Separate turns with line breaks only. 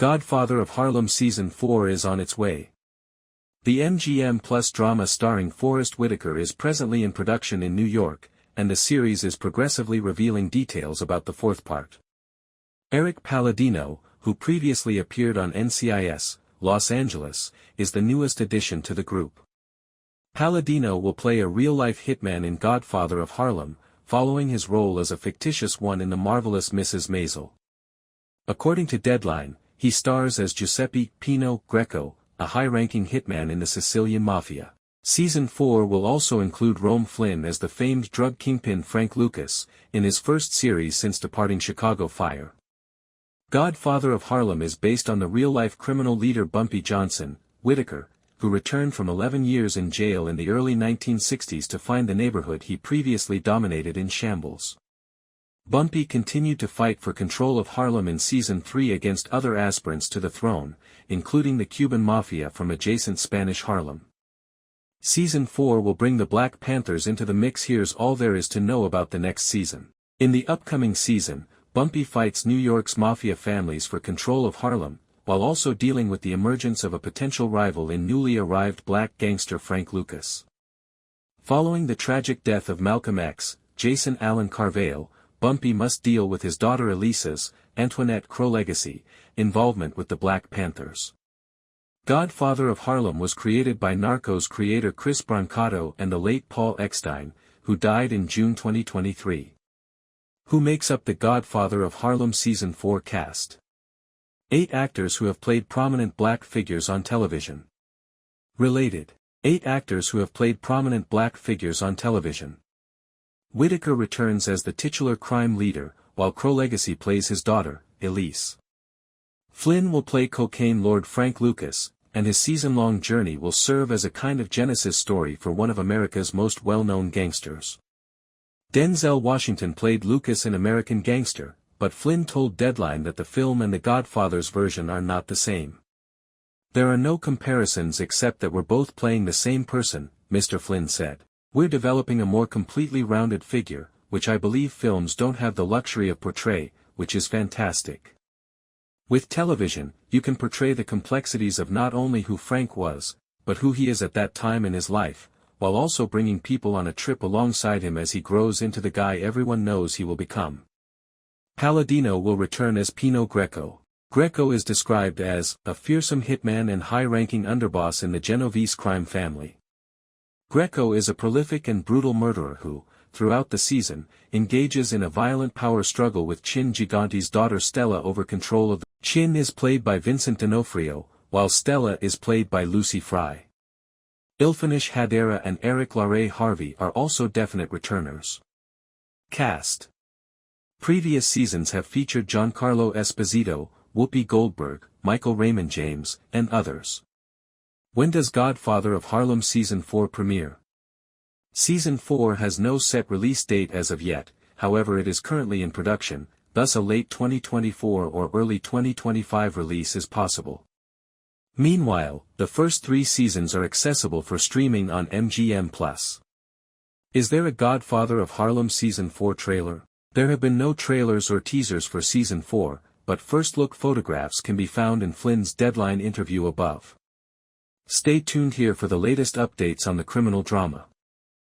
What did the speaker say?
Godfather of Harlem Season 4 is on its way. The MGM Plus drama starring Forest Whitaker is presently in production in New York, and the series is progressively revealing details about the fourth part. Eric Palladino, who previously appeared on NCIS, Los Angeles, is the newest addition to the group. Palladino will play a real-life hitman in Godfather of Harlem, following his role as a fictitious one in The Marvelous Mrs. Maisel. According to Deadline, he stars as Giuseppe Pino Greco, a high-ranking hitman in the Sicilian Mafia. Season 4 will also include Rome Flynn as the famed drug kingpin Frank Lucas, in his first series since departing Chicago Fire. Godfather of Harlem is based on the real-life criminal leader Bumpy Johnson, Whitaker, who returned from 11 years in jail in the early 1960s to find the neighborhood he previously dominated in shambles. Bumpy continued to fight for control of Harlem in Season 3 against other aspirants to the throne, including the Cuban Mafia from adjacent Spanish Harlem. Season 4 will bring the Black Panthers into the mix. Here's all there is to know about the next season. In the upcoming season, Bumpy fights New York's Mafia families for control of Harlem, while also dealing with the emergence of a potential rival in newly arrived black gangster Frank Lucas. Following the tragic death of Malcolm X, Jason Allen Carvale, Bumpy must deal with his daughter Elisa's, Antoinette Crow legacy, involvement with the Black Panthers. Godfather of Harlem was created by Narcos creator Chris Brancato and the late Paul Eckstein, who died in June 2023. Who makes up the Godfather of Harlem Season 4 cast? 8 actors who have played prominent black figures on television. Related. 8 actors who have played prominent black figures on television. Whitaker returns as the titular crime leader, while Crow Legacy plays his daughter, Elise. Flynn will play cocaine lord Frank Lucas, and his season-long journey will serve as a kind of genesis story for one of America's most well-known gangsters. Denzel Washington played Lucas in American Gangster, but Flynn told Deadline that the film and The Godfather's version are not the same. There are no comparisons except that we're both playing the same person, Mr. Flynn said. We're developing a more completely rounded figure, which I believe films don't have the luxury of portray, which is fantastic. With television, you can portray the complexities of not only who Frank was, but who he is at that time in his life, while also bringing people on a trip alongside him as he grows into the guy everyone knows he will become. Palladino will return as Pino Greco. Greco is described as a fearsome hitman and high-ranking underboss in the Genovese crime family. Greco is a prolific and brutal murderer who, throughout the season, engages in a violent power struggle with Chin Gigante's daughter Stella over control of the Chin is played by Vincent D'Onofrio, while Stella is played by Lucy Fry. Ilfinish Hadera and Eric LaRae Harvey are also definite returners. Cast. Previous seasons have featured Giancarlo Esposito, Whoopi Goldberg, Michael Raymond James, and others. When does Godfather of Harlem Season 4 premiere? Season 4 has no set release date as of yet, however it is currently in production, thus a late 2024 or early 2025 release is possible. Meanwhile, the first 3 seasons are accessible for streaming on MGM+. Is there a Godfather of Harlem Season 4 trailer? There have been no trailers or teasers for Season 4, but first-look photographs can be found in Flynn's Deadline interview above. Stay tuned here for the latest updates on the criminal drama.